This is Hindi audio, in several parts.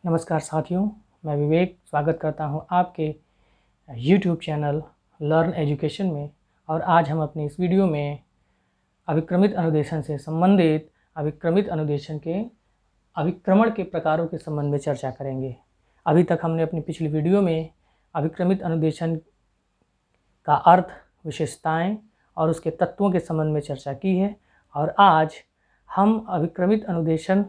नमस्कार साथियों, मैं विवेक स्वागत करता हूं आपके YouTube चैनल लर्न एजुकेशन में। और आज हम अपनी इस वीडियो में अभिक्रमित अनुदेशन से संबंधित अभिक्रमित अनुदेशन के अभिक्रमण के प्रकारों के संबंध में चर्चा करेंगे। अभी तक हमने अपनी पिछली वीडियो में अभिक्रमित अनुदेशन का अर्थ, विशेषताएं और उसके तत्वों के संबंध में चर्चा की है, और आज हम अभिक्रमित अनुदेशन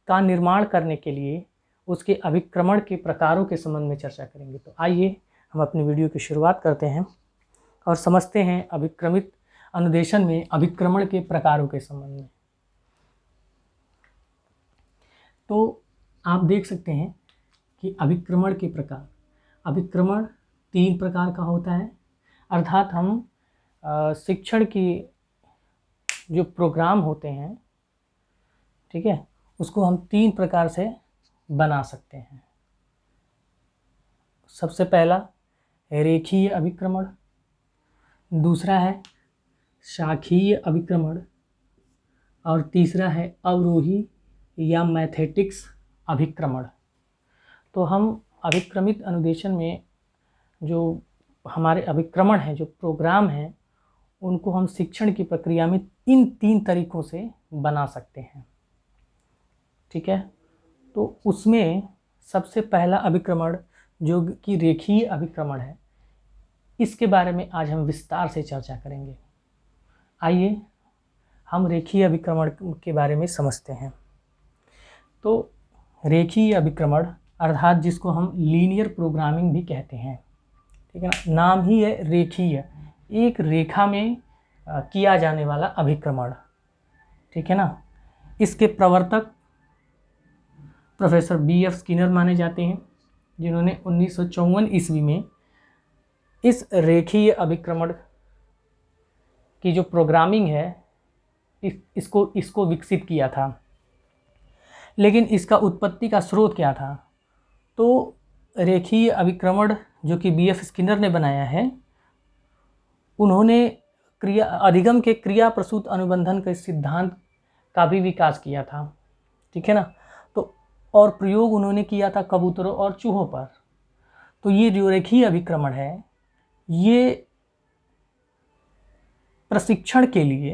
का निर्माण करने के लिए उसके अभिक्रमण के प्रकारों के संबंध में चर्चा करेंगे। तो आइए हम अपनी वीडियो की शुरुआत करते हैं और समझते हैं अभिक्रमित अनुदेशन में अभिक्रमण के प्रकारों के संबंध में। तो आप देख सकते हैं कि अभिक्रमण के प्रकार, अभिक्रमण 3 प्रकार का होता है। अर्थात हम शिक्षण की जो प्रोग्राम होते हैं, ठीक है, उसको हम 3 प्रकार से बना सकते हैं। सबसे पहला रेखीय अभिक्रमण, दूसरा है शाखीय अभिक्रमण, और तीसरा है अवरोही या मैथेटिक्स अभिक्रमण। तो हम अभिक्रमित अनुदेशन में जो हमारे अभिक्रमण हैं, जो प्रोग्राम हैं, उनको हम शिक्षण की प्रक्रिया में इन 3 तरीकों से बना सकते हैं, ठीक है। तो उसमें सबसे पहला अभिक्रमण जो कि रेखीय अभिक्रमण है, इसके बारे में आज हम विस्तार से चर्चा करेंगे। आइए हम रेखीय अभिक्रमण के बारे में समझते हैं। तो रेखीय अभिक्रमण अर्थात जिसको हम लीनियर प्रोग्रामिंग भी कहते हैं, ठीक है ना, नाम ही है रेखीय, एक रेखा में किया जाने वाला अभिक्रमण, ठीक है ना। इसके प्रवर्तक प्रोफेसर B.F. स्किनर माने जाते हैं, जिन्होंने 1954 ईस्वी में इस रेखीय अभिक्रमण की जो प्रोग्रामिंग है इसको विकसित किया था। लेकिन इसका उत्पत्ति का स्रोत क्या था? तो रेखीय अभिक्रमण जो कि B.F. स्किनर ने बनाया है, उन्होंने अधिगम के क्रिया प्रसूत अनुबंधन के सिद्धांत का भी विकास किया था, ठीक है ना। तो और प्रयोग उन्होंने किया था कबूतरों और चूहों पर। तो ये जो रेखीय अभिक्रमण है, ये प्रशिक्षण के लिए,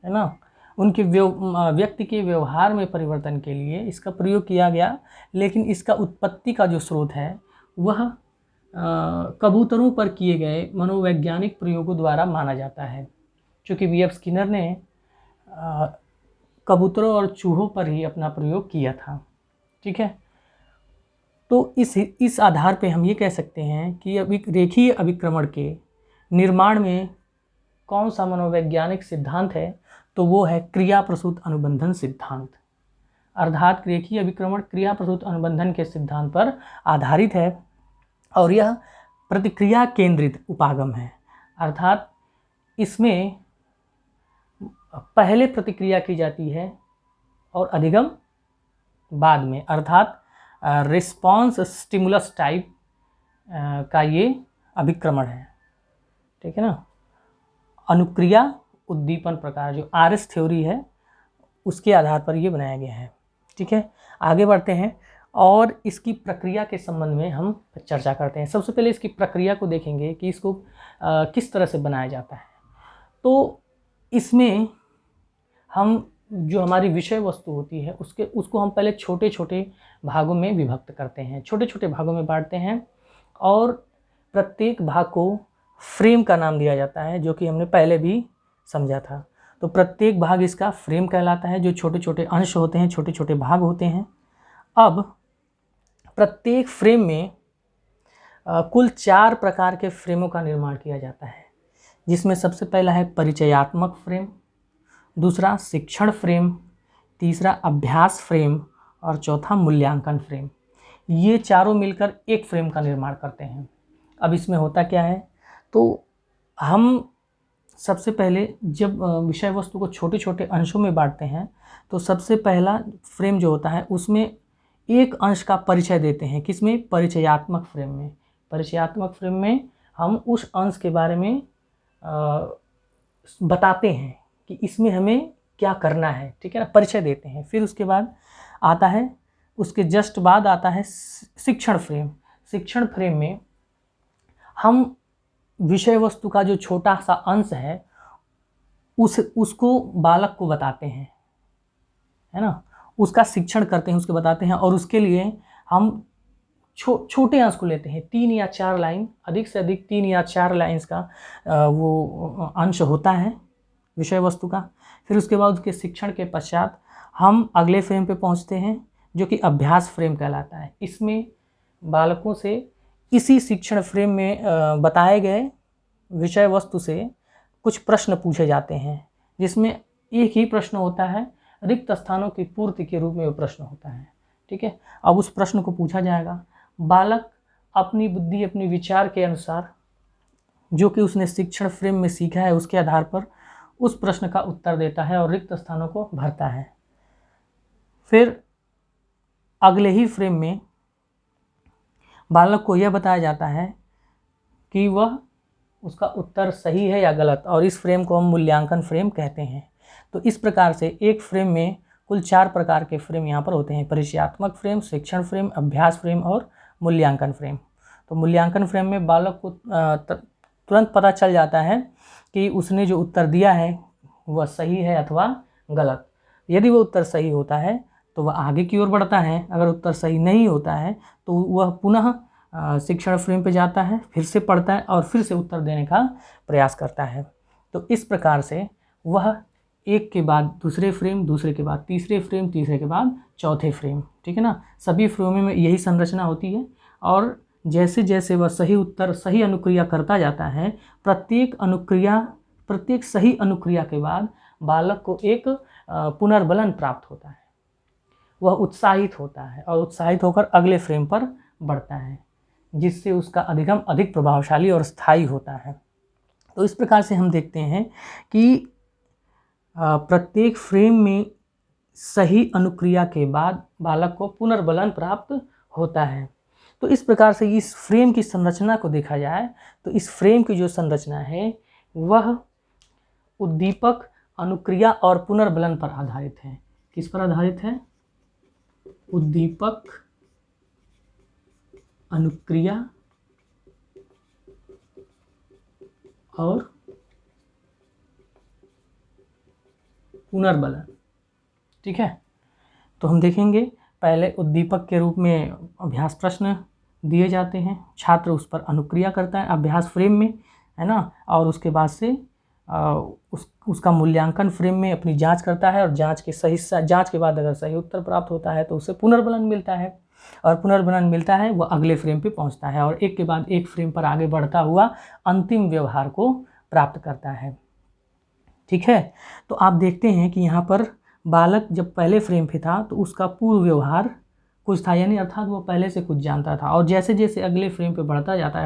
है ना, उनके व्यक्ति के व्यवहार में परिवर्तन के लिए इसका प्रयोग किया गया। लेकिन इसका उत्पत्ति का जो स्रोत है वह कबूतरों पर किए गए मनोवैज्ञानिक प्रयोगों द्वारा माना जाता है, क्योंकि B.F. स्किनर ने कबूतरों और चूहों पर ही अपना प्रयोग किया था, ठीक है। तो इस आधार पे हम ये कह सकते हैं कि रेखीय अभिक्रमण के निर्माण में कौन सा मनोवैज्ञानिक सिद्धांत है? तो वो है क्रिया प्रसूत अनुबंधन सिद्धांत। अर्थात रेखीय अभिक्रमण क्रिया प्रसूत अनुबंधन के सिद्धांत पर आधारित है, और यह प्रतिक्रिया केंद्रित उपागम है। अर्थात इसमें पहले प्रतिक्रिया की जाती है और अधिगम बाद में, अर्थात रिस्पॉन्स स्टिमुलस टाइप का ये अभिक्रमण है, ठीक है ना। अनुक्रिया उद्दीपन प्रकार जो RS थ्योरी है, उसके आधार पर ये बनाया गया है, ठीक है। आगे बढ़ते हैं और इसकी प्रक्रिया के संबंध में हम चर्चा करते हैं। सबसे पहले इसकी प्रक्रिया को देखेंगे कि इसको किस तरह से बनाया जाता है। तो इसमें हम जो हमारी विषय वस्तु होती है उसको हम पहले छोटे छोटे भागों में विभक्त करते हैं, छोटे छोटे भागों में बांटते हैं, और प्रत्येक भाग को फ्रेम का नाम दिया जाता है, जो कि हमने पहले भी समझा था। तो प्रत्येक भाग इसका फ्रेम कहलाता है, जो छोटे छोटे अंश होते हैं, छोटे छोटे भाग होते हैं। अब प्रत्येक फ्रेम में कुल 4 प्रकार के फ्रेमों का निर्माण किया जाता है, जिसमें सबसे पहला है परिचयात्मक फ्रेम, दूसरा शिक्षण फ्रेम, तीसरा अभ्यास फ्रेम, और चौथा मूल्यांकन फ्रेम। ये चारों मिलकर एक फ्रेम का निर्माण करते हैं। अब इसमें होता क्या है? तो हम सबसे पहले जब विषय वस्तु को छोटे छोटे अंशों में बांटते हैं, तो सबसे पहला फ्रेम जो होता है उसमें एक अंश का परिचय देते हैं। किसमें? परिचयात्मक फ्रेम में। परिचयात्मक फ्रेम में हम उस अंश के बारे में बताते हैं कि इसमें हमें क्या करना है, ठीक है ना, परिचय देते हैं। फिर उसके बाद आता है। उसके जस्ट बाद आता है शिक्षण फ्रेम। शिक्षण फ्रेम में हम विषय वस्तु का जो छोटा सा अंश है उसको बालक को बताते हैं, है ना, उसका शिक्षण करते हैं, उसके बताते हैं। और उसके लिए हम छोटे अंश को लेते हैं, 3 या 4 लाइन, अधिक से अधिक 3 या 4 लाइन्स का वो अंश होता है विषय वस्तु का। फिर उसके बाद उसके शिक्षण के पश्चात हम अगले फ्रेम पे पहुंचते हैं जो कि अभ्यास फ्रेम कहलाता है। इसमें बालकों से इसी शिक्षण फ्रेम में बताए गए विषय वस्तु से कुछ प्रश्न पूछे जाते हैं, जिसमें एक ही प्रश्न होता है, रिक्त स्थानों की पूर्ति के रूप में वो प्रश्न होता है। ठीक है, अब उस प्रश्न को पूछा जाएगा। बालक अपनी बुद्धि, अपनी विचार के अनुसार जो कि उसने शिक्षण फ्रेम में सीखा है उसके आधार पर उस प्रश्न का उत्तर देता है और रिक्त स्थानों को भरता है। फिर अगले ही फ्रेम में बालक को यह बताया जाता है कि वह उसका उत्तर सही है या गलत, और इस फ्रेम को हम मूल्यांकन फ्रेम कहते हैं। तो इस प्रकार से एक फ्रेम में कुल 4 प्रकार के फ्रेम यहाँ पर होते हैं: परिचयात्मक फ्रेम, शिक्षण फ्रेम, अभ्यास फ्रेम और मूल्यांकन फ्रेम। तो मूल्यांकन फ्रेम में बालक को तुरंत पता चल जाता है कि उसने जो उत्तर दिया है वह सही है अथवा गलत। यदि वह उत्तर सही होता है तो वह आगे की ओर बढ़ता है, अगर उत्तर सही नहीं होता है तो वह पुनः शिक्षण फ्रेम पे जाता है, फिर से पढ़ता है और फिर से उत्तर देने का प्रयास करता है। तो इस प्रकार से वह एक के बाद दूसरे फ्रेम, दूसरे के बाद तीसरे फ्रेम, तीसरे के बाद चौथे फ्रेम, ठीक है ना, सभी फ्रेमों में यही संरचना होती है। और जैसे जैसे वह सही उत्तर, सही अनुक्रिया करता जाता है, प्रत्येक सही अनुक्रिया के बाद बालक को एक पुनर्बलन प्राप्त होता है, वह उत्साहित होता है और उत्साहित होकर अगले फ्रेम पर बढ़ता है, जिससे उसका अधिगम अधिक प्रभावशाली और स्थायी होता है। तो इस प्रकार से हम देखते हैं कि प्रत्येक फ्रेम में सही अनुक्रिया के बाद बालक को पुनर्बलन प्राप्त होता है। तो इस प्रकार से इस फ्रेम की संरचना को देखा जाए तो इस फ्रेम की जो संरचना है वह उद्दीपक, अनुक्रिया और पुनर्बलन पर आधारित है। किस पर आधारित है? उद्दीपक, अनुक्रिया और पुनर्बलन। ठीक है, तो हम देखेंगे पहले उद्दीपक के रूप में अभ्यास प्रश्न दिए जाते हैं, छात्र उस पर अनुक्रिया करता है अभ्यास फ्रेम में, है ना, और उसके बाद से उसका मूल्यांकन फ्रेम में अपनी जांच करता है और जांच के बाद अगर सही उत्तर प्राप्त होता है तो उसे पुनर्बलन मिलता है, और पुनर्बलन मिलता है वह अगले फ्रेम पे पहुंचता है और एक के बाद एक फ्रेम पर आगे बढ़ता हुआ अंतिम व्यवहार को प्राप्त करता है। ठीक है, तो आप देखते हैं कि यहाँ पर बालक जब पहले फ्रेम पे था तो उसका पूर्व व्यवहार कुछ था, यानी अर्थात वो पहले से कुछ जानता था, और जैसे जैसे अगले फ्रेम पे बढ़ता जाता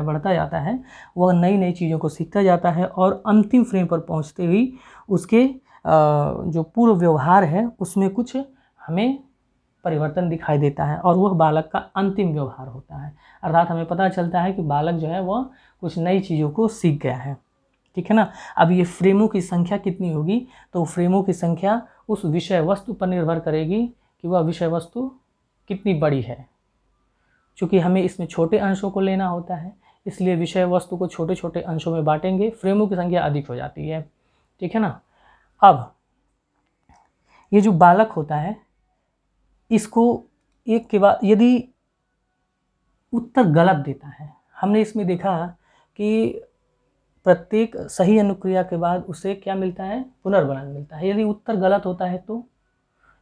है वह नई नई चीज़ों को सीखता जाता है और अंतिम फ्रेम पर पहुंचते ही उसके जो पूर्व व्यवहार है उसमें कुछ हमें परिवर्तन दिखाई देता है और वह बालक का अंतिम व्यवहार होता है। अर्थात हमें पता चलता है कि बालक जो है वह कुछ नई चीज़ों को सीख गया है। ठीक है ना। अब ये फ्रेमों की संख्या कितनी होगी, तो फ्रेमों की संख्या उस विषय वस्तु पर निर्भर करेगी कि वह विषय वस्तु कितनी बड़ी है। चूँकि हमें इसमें छोटे अंशों को लेना होता है इसलिए विषय वस्तु को छोटे छोटे अंशों में बांटेंगे, फ्रेमों की संख्या अधिक हो जाती है। ठीक है ना। अब ये जो बालक होता है इसको एक के बाद यदि उत्तर गलत देता है, हमने इसमें देखा कि प्रत्येक सही अनुक्रिया के बाद उसे क्या मिलता है? पुनर्बलन मिलता है। यदि उत्तर गलत होता है तो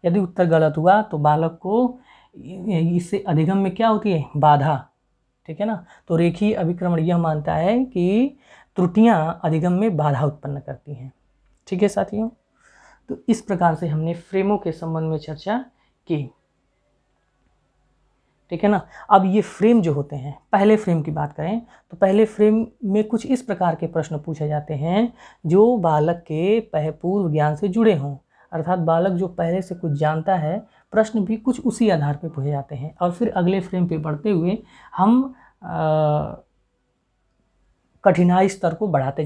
यदि उत्तर गलत हुआ तो बालक को इससे अधिगम में क्या होती है? बाधा। ठीक है ना। तो रेखीय अभिक्रमण यह मानता है कि त्रुटियां अधिगम में बाधा उत्पन्न करती हैं। ठीक है साथियों, तो इस प्रकार से हमने फ्रेमों के संबंध में चर्चा की। ठीक है ना। अब ये फ्रेम जो होते हैं, पहले फ्रेम की बात करें तो पहले फ्रेम में कुछ इस प्रकार के प्रश्न पूछे जाते हैं जो बालक के पूर्व ज्ञान से जुड़े हों, अर्थात बालक जो पहले से कुछ जानता है, प्रश्न भी कुछ उसी आधार पर पूछे जाते हैं और फिर अगले फ्रेम पे बढ़ते हुए हम कठिनाई स्तर को बढ़ाते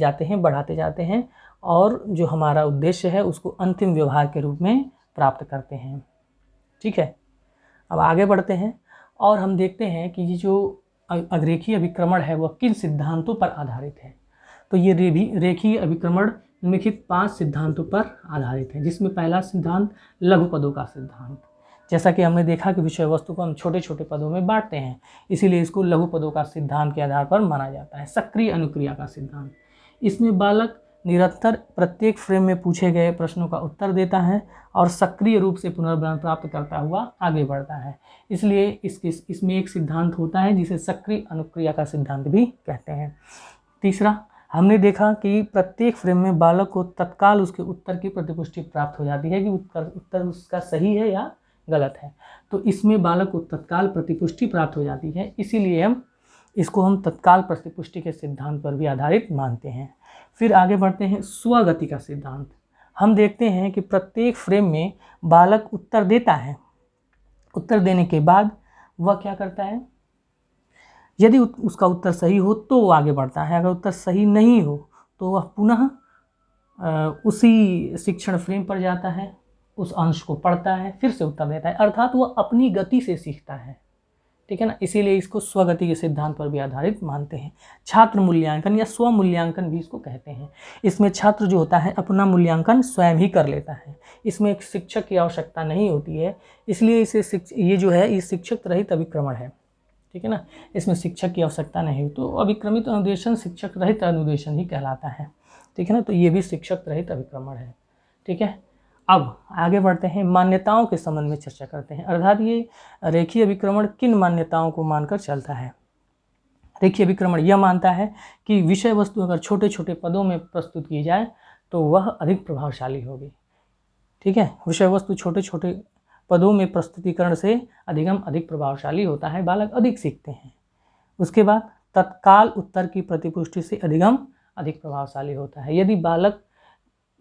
जाते हैं और जो हमारा उद्देश्य है उसको अंतिम व्यवहार के रूप में प्राप्त करते हैं। ठीक है। अब आगे बढ़ते हैं और हम देखते हैं कि ये जो रेखीय अभिक्रमण है वह किन सिद्धांतों पर आधारित है। तो ये रेखीय अभिक्रमण निम्नलिखित 5 सिद्धांतों पर आधारित है, जिसमें पहला सिद्धांत लघु पदों का सिद्धांत। जैसा कि हमने देखा कि विषय वस्तु को हम छोटे छोटे पदों में बांटते हैं, इसीलिए इसको लघु पदों का सिद्धांत के आधार पर माना जाता है। सक्रिय अनुक्रिया का सिद्धांत, इसमें बालक निरंतर प्रत्येक फ्रेम में पूछे गए प्रश्नों का उत्तर देता है और सक्रिय रूप से पुनर्बलन प्राप्त करता हुआ आगे बढ़ता है। इसलिए इसमें एक सिद्धांत होता है जिसे सक्रिय अनुक्रिया का सिद्धांत भी कहते हैं। तीसरा, हमने देखा कि प्रत्येक फ्रेम में बालक को तत्काल उसके उत्तर की प्रतिपुष्टि प्राप्त हो जाती है कि उत्तर उसका सही है या गलत है। तो इसमें बालक को तत्काल प्रतिपुष्टि प्राप्त हो जाती है, इसीलिए हम तत्काल प्रतिपुष्टि के सिद्धांत पर भी आधारित मानते हैं। फिर आगे बढ़ते हैं स्वगति का सिद्धांत। हम देखते हैं कि प्रत्येक फ्रेम में बालक उत्तर देता है। उत्तर देने के बाद वह क्या करता है, यदि उसका उत्तर सही हो तो वो आगे बढ़ता है, अगर उत्तर सही नहीं हो तो वह पुनः उसी शिक्षण फ्रेम पर जाता है, उस अंश को पढ़ता है, फिर से उत्तर देता है, अर्थात वह अपनी गति से सीखता है। ठीक है ना, इसीलिए इसको स्वगति के सिद्धांत पर भी आधारित मानते हैं। छात्र मूल्यांकन या स्व मूल्यांकन भी इसको कहते हैं। इसमें छात्र जो होता है अपना मूल्यांकन स्वयं ही कर लेता है, इसमें एक शिक्षक की आवश्यकता नहीं होती है, इसलिए ये जो है ये शिक्षक रहित अभिक्रमण है। ठीक है ना, इसमें शिक्षक की आवश्यकता नहीं, तो अभिक्रमित अनुदेशन शिक्षक रहित अनुदेशन ही कहलाता है। ठीक है ना, तो ये भी शिक्षक रहित अभिक्रमण है। ठीक है, अब आगे बढ़ते हैं, मान्यताओं के संबंध में चर्चा करते हैं, अर्थात ये रेखीय अभिक्रमण किन मान्यताओं को मानकर चलता है। रेखीय अभिक्रमण यह मानता है कि विषय वस्तु अगर छोटे छोटे पदों में प्रस्तुत की जाए तो वह अधिक प्रभावशाली होगी। ठीक है, विषय वस्तु छोटे छोटे पदों में प्रस्तुतिकरण से अधिगम अधिक प्रभावशाली होता है, बालक अधिक सीखते हैं। उसके बाद तत्काल उत्तर की प्रतिपुष्टि से अधिगम अधिक प्रभावशाली होता है। यदि बालक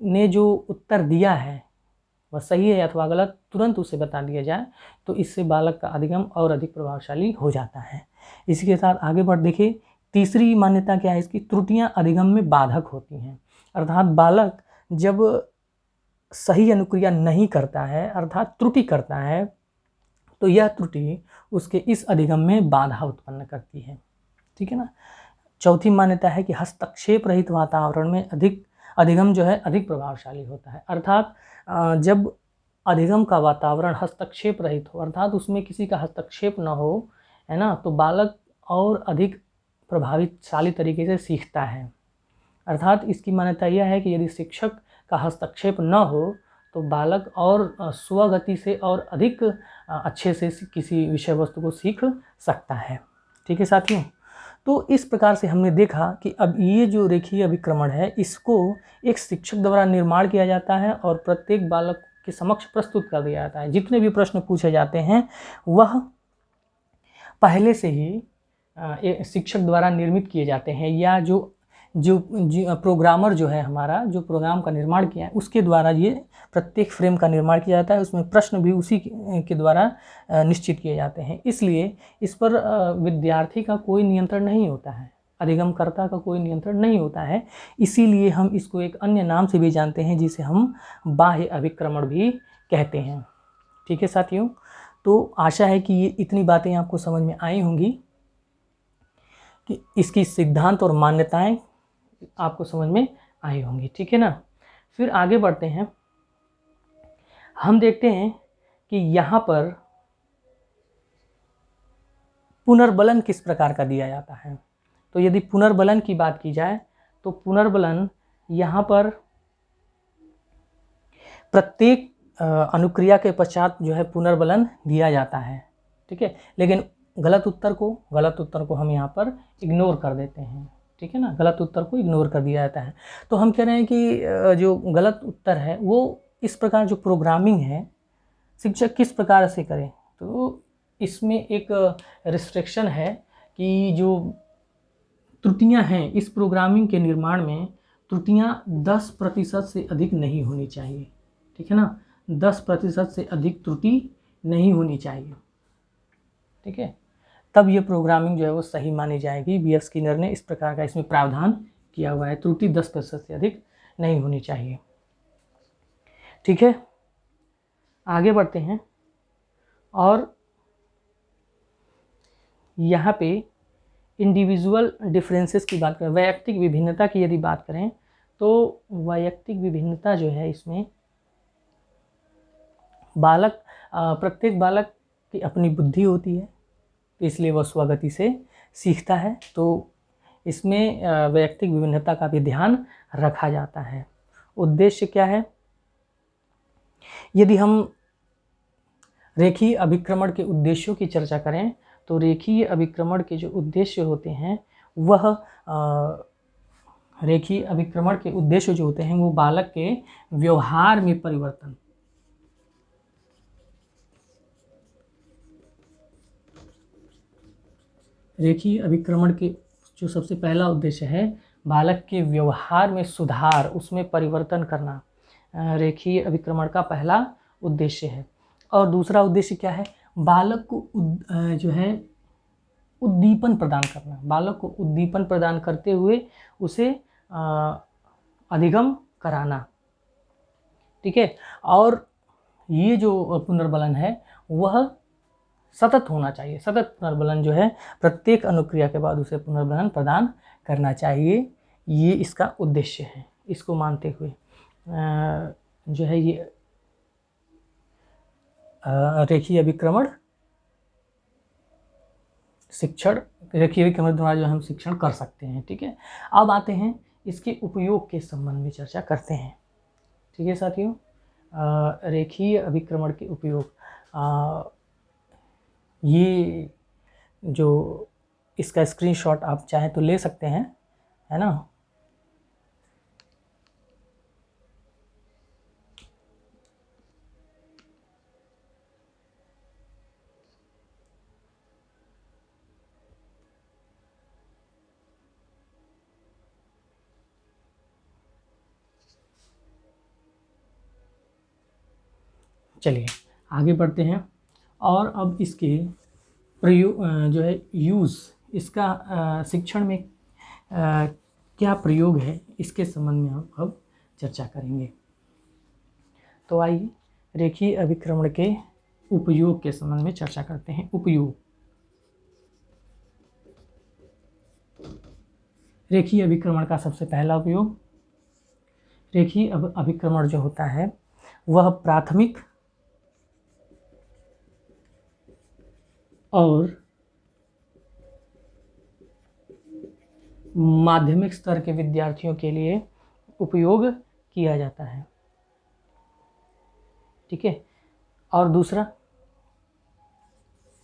ने जो उत्तर दिया है वह सही है अथवा गलत तुरंत उसे बता दिया जाए तो इससे बालक का अधिगम और अधिक प्रभावशाली हो जाता है। इसी के साथ आगे बढ़ देखिए, तीसरी मान्यता क्या है इसकी, त्रुटियां अधिगम में बाधक होती हैं। अर्थात बालक जब सही अनुक्रिया नहीं करता है अर्थात त्रुटि करता है तो यह त्रुटि उसके इस अधिगम में बाधा उत्पन्न करती है। ठीक है ना। चौथी मान्यता है कि हस्तक्षेप रहित वातावरण में अधिगम जो है अधिक प्रभावशाली होता है। अर्थात जब अधिगम का वातावरण हस्तक्षेप रहित हो अर्थात उसमें किसी का हस्तक्षेप न हो, है ना, तो बालक और अधिक प्रभावशाली तरीके से सीखता है। अर्थात इसकी मान्यता यह है कि यदि शिक्षक का हस्तक्षेप न हो तो बालक और स्वगति से और अधिक अच्छे से किसी विषय वस्तु को सीख सकता है। ठीक है साथियों, तो इस प्रकार से हमने देखा कि अब ये जो रेखीय अभिक्रमण है इसको एक शिक्षक द्वारा निर्माण किया जाता है और प्रत्येक बालक के समक्ष प्रस्तुत कर दिया जाता है। जितने भी प्रश्न पूछे जाते हैं वह पहले से ही शिक्षक द्वारा निर्मित किए जाते हैं या जो प्रोग्रामर जो है हमारा जो प्रोग्राम का निर्माण किया है उसके द्वारा ये प्रत्येक फ्रेम का निर्माण किया जाता है। उसमें प्रश्न भी उसी के द्वारा निश्चित किए जाते हैं, इसलिए इस पर विद्यार्थी का कोई नियंत्रण नहीं होता है, अधिगमकर्ता का कोई नियंत्रण नहीं होता है। इसीलिए हम इसको एक अन्य नाम से भी जानते हैं जिसे हम बाह्य अभिक्रमण भी कहते हैं। ठीक है साथियों, तो आशा है कि ये इतनी बातें आपको समझ में आई होंगी कि इसकी सिद्धांत और मान्यताएं आपको समझ में आई होंगी। ठीक है ना। फिर आगे बढ़ते हैं, हम देखते हैं कि यहाँ पर पुनर्बलन किस प्रकार का दिया जाता है। तो यदि पुनर्बलन की बात की जाए तो पुनर्बलन यहाँ पर प्रत्येक अनुक्रिया के पश्चात जो है पुनर्बलन दिया जाता है। ठीक है, लेकिन गलत उत्तर को हम यहाँ पर इग्नोर कर देते हैं। ठीक है ना, गलत उत्तर को इग्नोर कर दिया जाता है। तो हम कह रहे हैं कि जो गलत उत्तर है वो इस प्रकार जो प्रोग्रामिंग है शिक्षक किस प्रकार से करें, तो इसमें एक रिस्ट्रिक्शन है कि जो त्रुटियां हैं इस प्रोग्रामिंग के निर्माण में त्रुटियां 10% से अधिक नहीं होनी चाहिए। ठीक है ना, 10% से अधिक त्रुटि नहीं होनी चाहिए। ठीक है, तब ये प्रोग्रामिंग जो है वो सही मानी जाएगी। बी.एफ. स्किनर ने इस प्रकार का इसमें प्रावधान किया हुआ है, त्रुटि 10% से अधिक नहीं होनी चाहिए। ठीक है, आगे बढ़ते हैं और यहाँ पे इंडिविजुअल डिफरेंसेस की बात करें, वैयक्तिक विभिन्नता की यदि बात करें तो वैयक्तिक विभिन्नता जो है इसमें प्रत्येक बालक की अपनी बुद्धि होती है, तो इसलिए वह स्वगति से सीखता है। तो इसमें वैयक्तिक विभिन्नता का भी ध्यान रखा जाता है। उद्देश्य क्या है? यदि हम रेखीय अभिक्रमण के उद्देश्यों की चर्चा करें तो रेखीय अभिक्रमण के जो उद्देश्य होते हैं वह रेखीय अभिक्रमण के उद्देश्य जो होते हैं वो बालक के व्यवहार में परिवर्तन, रेखीय अभिक्रमण के जो सबसे पहला उद्देश्य है बालक के व्यवहार में सुधार, उसमें परिवर्तन करना रेखीय अभिक्रमण का पहला उद्देश्य है। और दूसरा उद्देश्य क्या है? बालक को जो है उद्दीपन प्रदान करना, बालक को उद्दीपन प्रदान करते हुए उसे अधिगम कराना। ठीक है। और ये जो पुनर्बलन है वह सतत होना चाहिए। सतत पुनर्बलन जो है प्रत्येक अनुक्रिया के बाद उसे पुनर्बलन प्रदान करना चाहिए, ये इसका उद्देश्य है। इसको मानते हुए जो है ये रेखीय अभिक्रमण शिक्षण, रेखीय अभिक्रमण द्वारा जो हम शिक्षण कर सकते हैं। ठीक है। अब आते हैं इसके उपयोग के संबंध में चर्चा करते हैं। ठीक है साथियों, रेखीय अभिक्रमण के उपयोग, ये जो इसका स्क्रीनशॉट आप चाहें तो ले सकते हैं, है ना। चलिए आगे बढ़ते हैं। और अब इसके प्रयोग जो है यूज़, इसका शिक्षण में क्या प्रयोग है इसके संबंध में हम अब चर्चा करेंगे। तो आइए रेखीय अभिक्रमण के उपयोग के संबंध में चर्चा करते हैं। उपयोग, रेखीय अभिक्रमण का सबसे पहला उपयोग, रेखीय अभिक्रमण जो होता है वह प्राथमिक और माध्यमिक स्तर के विद्यार्थियों के लिए उपयोग किया जाता है। ठीक है। और दूसरा,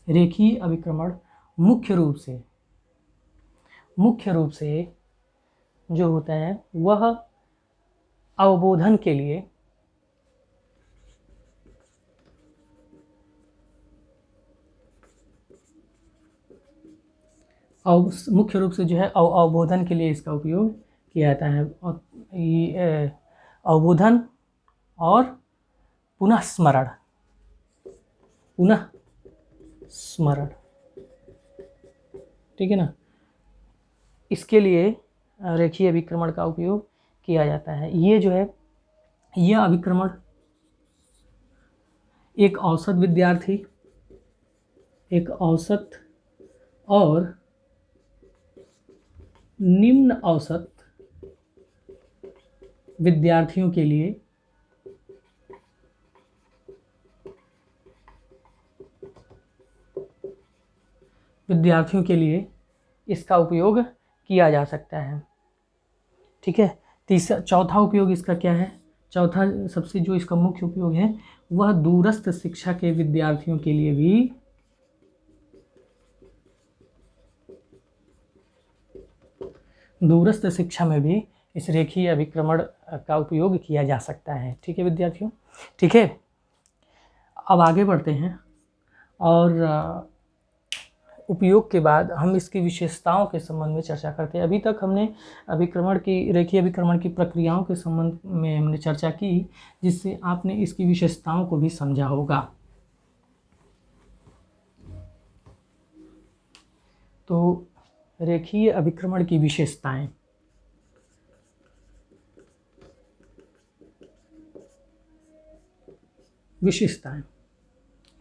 रेखीय अभिक्रमण मुख्य रूप से जो होता है वह अवबोधन के लिए मुख्य रूप से जो है अवबोधन के लिए इसका उपयोग किया जाता है। और ये अवबोधन और पुनः स्मरण, ठीक है ना, इसके लिए रेखीय अभिक्रमण का उपयोग किया जाता है। ये जो है यह अभिक्रमण एक औसत विद्यार्थी, एक औसत और निम्न औसत विद्यार्थियों के लिए इसका उपयोग किया जा सकता है। ठीक है। चौथा उपयोग इसका क्या है? चौथा सबसे जो इसका मुख्य उपयोग है वह दूरस्थ शिक्षा के विद्यार्थियों के लिए भी दूरस्थ शिक्षा में भी इस रेखीय अभिक्रमण का उपयोग किया जा सकता है। ठीक है विद्यार्थियों। ठीक है। अब आगे बढ़ते हैं और उपयोग के बाद हम इसकी विशेषताओं के संबंध में चर्चा करते हैं। अभी तक हमने रेखीय अभिक्रमण की प्रक्रियाओं के संबंध में हमने चर्चा की, जिससे आपने इसकी विशेषताओं को भी समझा होगा। तो रेखीय अभिक्रमण की विशेषताएं,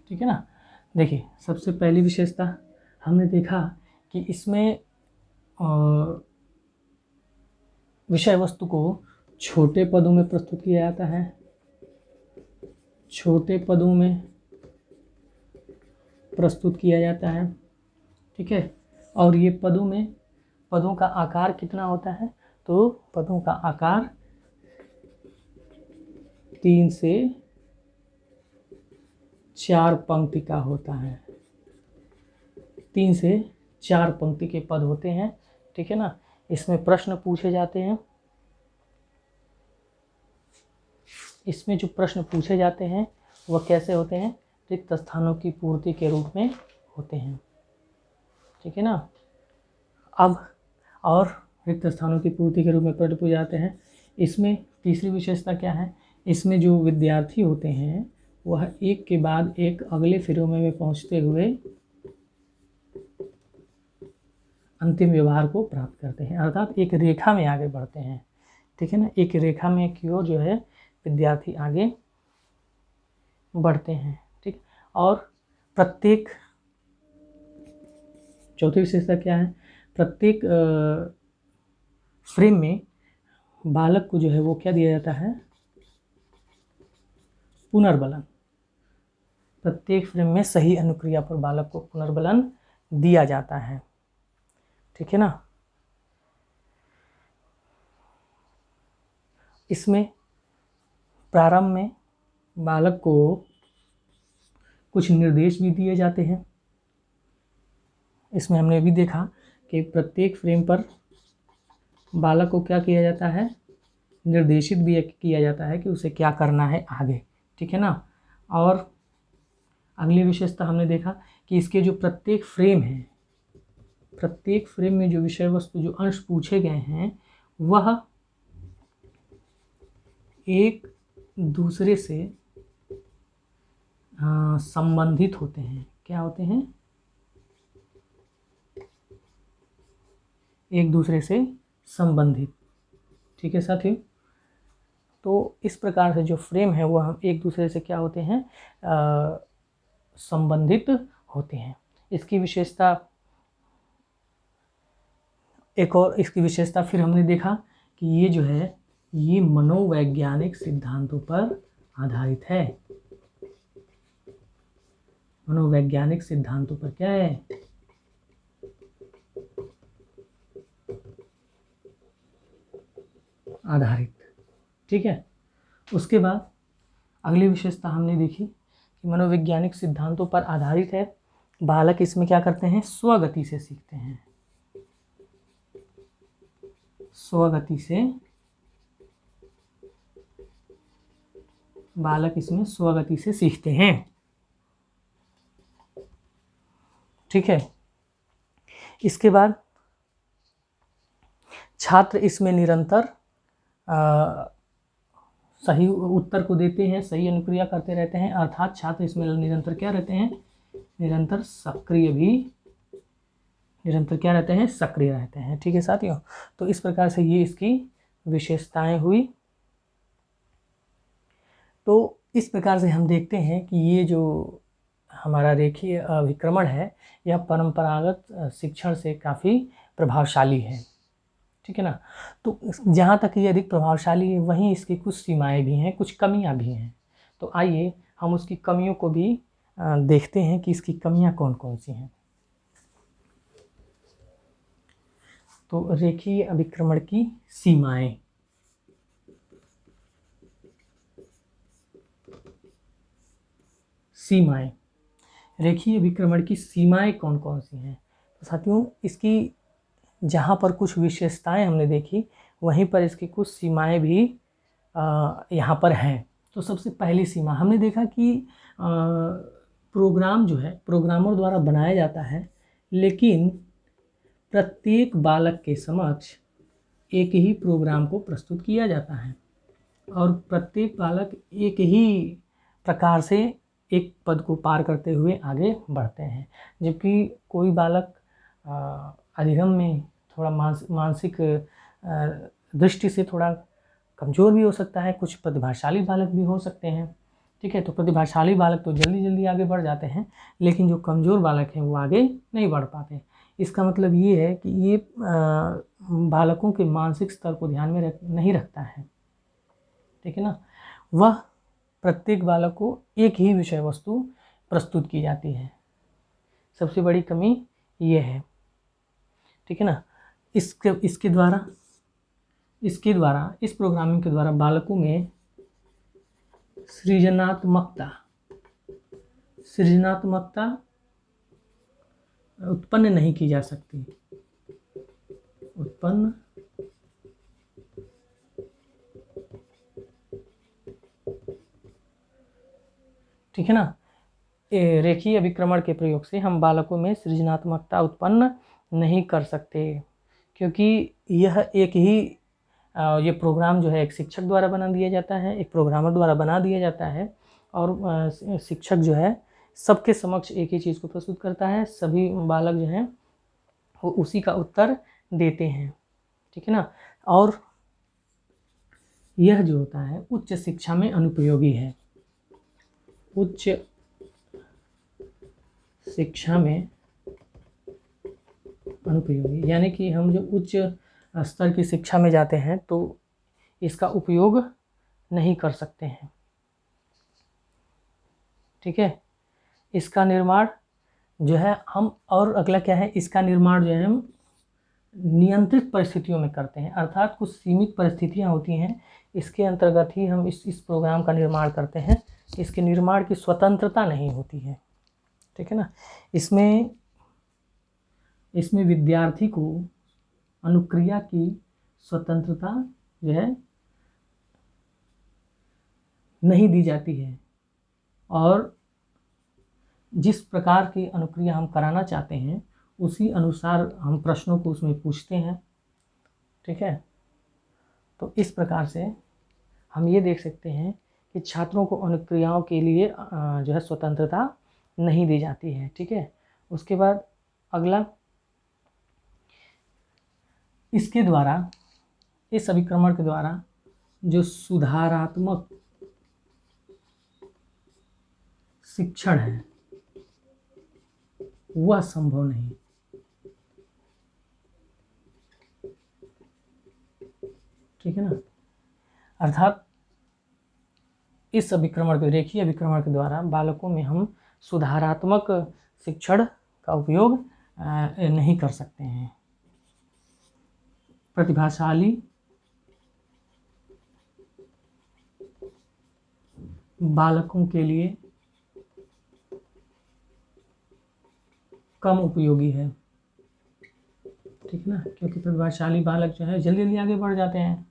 ठीक है ना। देखिए सबसे पहली विशेषता, हमने देखा कि इसमें विषय वस्तु को छोटे पदों में प्रस्तुत किया जाता है, छोटे पदों में प्रस्तुत किया जाता है, ठीक है। और ये पदों का आकार कितना होता है, तो पदों का आकार 3 से 4 पंक्ति का होता है, 3 से 4 पंक्ति के पद होते हैं, ठीक है ना। इसमें प्रश्न पूछे जाते हैं, इसमें जो प्रश्न पूछे जाते हैं वह कैसे होते हैं, रिक्त स्थानों की पूर्ति के रूप में होते हैं, ठीक है ना। अब और रिक्त स्थानों की पूर्ति के रूप में प्रश्न पूछे जाते हैं। इसमें तीसरी विशेषता क्या है, इसमें जो विद्यार्थी होते हैं वह एक के बाद एक अगले फ्रेम में पहुंचते हुए अंतिम व्यवहार को प्राप्त करते हैं, अर्थात एक रेखा में आगे बढ़ते हैं, ठीक है ना। एक रेखा में की ओर जो है विद्यार्थी आगे बढ़ते हैं, ठीक। और प्रत्येक, चौथी विशेषता क्या है, प्रत्येक फ्रेम में बालक को जो है वो क्या दिया जाता है, पुनर्बलन। प्रत्येक फ्रेम में सही अनुक्रिया पर बालक को पुनर्बलन दिया जाता है, ठीक है ना। इसमें प्रारंभ में बालक को कुछ निर्देश भी दिए जाते हैं। इसमें हमने भी देखा कि प्रत्येक फ्रेम पर बालक को क्या किया जाता है, निर्देशित भी किया जाता है कि उसे क्या करना है आगे, ठीक है ना। और अगली विशेषता हमने देखा कि इसके जो प्रत्येक फ्रेम है, प्रत्येक फ्रेम में जो विषय वस्तु, जो अंश पूछे गए हैं वह एक दूसरे से संबंधित होते हैं। क्या होते हैं, एक दूसरे से संबंधित, ठीक है साथियों। तो इस प्रकार से जो फ्रेम है वह हम एक दूसरे से क्या होते हैं, संबंधित होते हैं। इसकी विशेषता, एक और इसकी विशेषता फिर हमने देखा कि ये जो है ये मनोवैज्ञानिक सिद्धांतों पर आधारित है। मनोवैज्ञानिक सिद्धांतों पर क्या है, आधारित, ठीक है। उसके बाद अगली विशेषता हमने देखी कि मनोवैज्ञानिक सिद्धांतों पर आधारित है। बालक इसमें क्या करते हैं, स्वगति से सीखते हैं, स्वगति से बालक इसमें स्वगति से सीखते हैं, ठीक है। इसके बाद छात्र इसमें निरंतर सही उत्तर को देते हैं, सही अनुक्रिया करते रहते हैं, अर्थात छात्र इसमें निरंतर क्या रहते हैं, निरंतर सक्रिय भी, निरंतर क्या रहते हैं, सक्रिय रहते हैं, ठीक है साथियों। तो इस प्रकार से ये इसकी विशेषताएं हुई। तो इस प्रकार से हम देखते हैं कि ये जो हमारा रेखीय अभिक्रमण है यह परंपरागत शिक्षण से काफ़ी प्रभावशाली है, ठीक है ना। तो जहाँ तक ये अधिक प्रभावशाली है वहीं इसकी कुछ सीमाएं भी हैं, कुछ कमियां भी हैं। तो आइए हम उसकी कमियों को भी देखते हैं कि इसकी कमियां कौन कौन सी हैं। तो रेखीय अभिक्रमण की सीमाएं, सीमाएं, रेखीय अभिक्रमण की सीमाएं कौन कौन सी हैं। तो साथियों इसकी जहाँ पर कुछ विशेषताएं हमने देखी वहीं पर इसकी कुछ सीमाएं भी यहाँ पर हैं। तो सबसे पहली सीमा हमने देखा कि प्रोग्राम जो है प्रोग्रामर द्वारा बनाया जाता है, लेकिन प्रत्येक बालक के समक्ष एक ही प्रोग्राम को प्रस्तुत किया जाता है और प्रत्येक बालक एक ही प्रकार से एक पद को पार करते हुए आगे बढ़ते हैं। जबकि कोई बालक अधिगम में थोड़ा मानसिक दृष्टि से थोड़ा कमज़ोर भी हो सकता है, कुछ प्रतिभाशाली बालक भी हो सकते हैं, ठीक है। तो प्रतिभाशाली बालक तो जल्दी जल्दी आगे बढ़ जाते हैं, लेकिन जो कमज़ोर बालक हैं वो आगे नहीं बढ़ पाते। इसका मतलब ये है कि ये बालकों के मानसिक स्तर को ध्यान में नहीं रखता है, ठीक है ना। वह प्रत्येक बालक को एक ही विषय वस्तु प्रस्तुत की जाती है, सबसे बड़ी कमी ये है, ठीक है ना। इसके द्वारा इस प्रोग्रामिंग के द्वारा बालकों में सृजनात्मकता उत्पन्न नहीं की जा सकती, ठीक है ना। रेखीय अभिक्रमण के प्रयोग से हम बालकों में सृजनात्मकता उत्पन्न नहीं कर सकते, क्योंकि यह एक ही ये प्रोग्राम जो है एक शिक्षक द्वारा बना दिया जाता है, एक प्रोग्रामर द्वारा बना दिया जाता है, और शिक्षक जो है सबके समक्ष एक ही चीज़ को प्रस्तुत करता है, सभी बालक जो हैं वो उसी का उत्तर देते हैं, ठीक है ना। और यह जो होता है उच्च शिक्षा में अनुपयोगी है, उच्च शिक्षा में अनुपयोगी, यानी कि हम जब उच्च स्तर की शिक्षा में जाते हैं तो इसका उपयोग नहीं कर सकते हैं, ठीक है। इसका निर्माण जो है हम, और अगला क्या है, इसका निर्माण जो है हम नियंत्रित परिस्थितियों में करते हैं, अर्थात कुछ सीमित परिस्थितियां होती हैं, इसके अंतर्गत ही हम इस प्रोग्राम का निर्माण करते हैं। इसके निर्माण की स्वतंत्रता नहीं होती है, ठीक है ना। इसमें विद्यार्थी को अनुक्रिया की स्वतंत्रता जो है नहीं दी जाती है, और जिस प्रकार की अनुक्रिया हम कराना चाहते हैं उसी अनुसार हम प्रश्नों को उसमें पूछते हैं, ठीक है। तो इस प्रकार से हम ये देख सकते हैं कि छात्रों को अनुक्रियाओं के लिए जो है स्वतंत्रता नहीं दी जाती है, ठीक है। उसके बाद अगला, इसके द्वारा, इस अभिक्रमण के द्वारा जो सुधारात्मक शिक्षण है वह संभव नहीं, ठीक है ना। अर्थात इस अभिक्रमण के, रेखीय अभिक्रमण के द्वारा बालकों में हम सुधारात्मक शिक्षण का उपयोग नहीं कर सकते हैं। प्रतिभाशाली बालकों के लिए कम उपयोगी है, ठीक है ना, क्योंकि प्रतिभाशाली बालक जो है जल्दी जल्दी आगे बढ़ जाते हैं,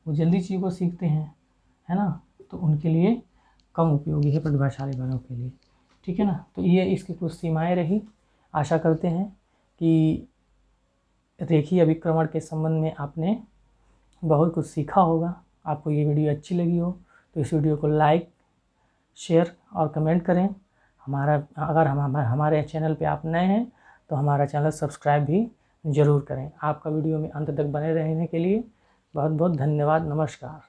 वो जल्दी चीज़ को सीखते हैं, है ना, तो उनके लिए कम उपयोगी है प्रतिभाशाली बालकों के लिए, ठीक है ना। तो ये इसकी कुछ सीमाएं रही। आशा करते हैं कि रेखीय अभिक्रमण के संबंध में आपने बहुत कुछ सीखा होगा। आपको ये वीडियो अच्छी लगी हो तो इस वीडियो को लाइक, शेयर और कमेंट करें। अगर हमारे चैनल पे आप नए हैं तो हमारा चैनल सब्सक्राइब भी ज़रूर करें। आपका वीडियो में अंत तक बने रहने के लिए बहुत बहुत धन्यवाद। नमस्कार।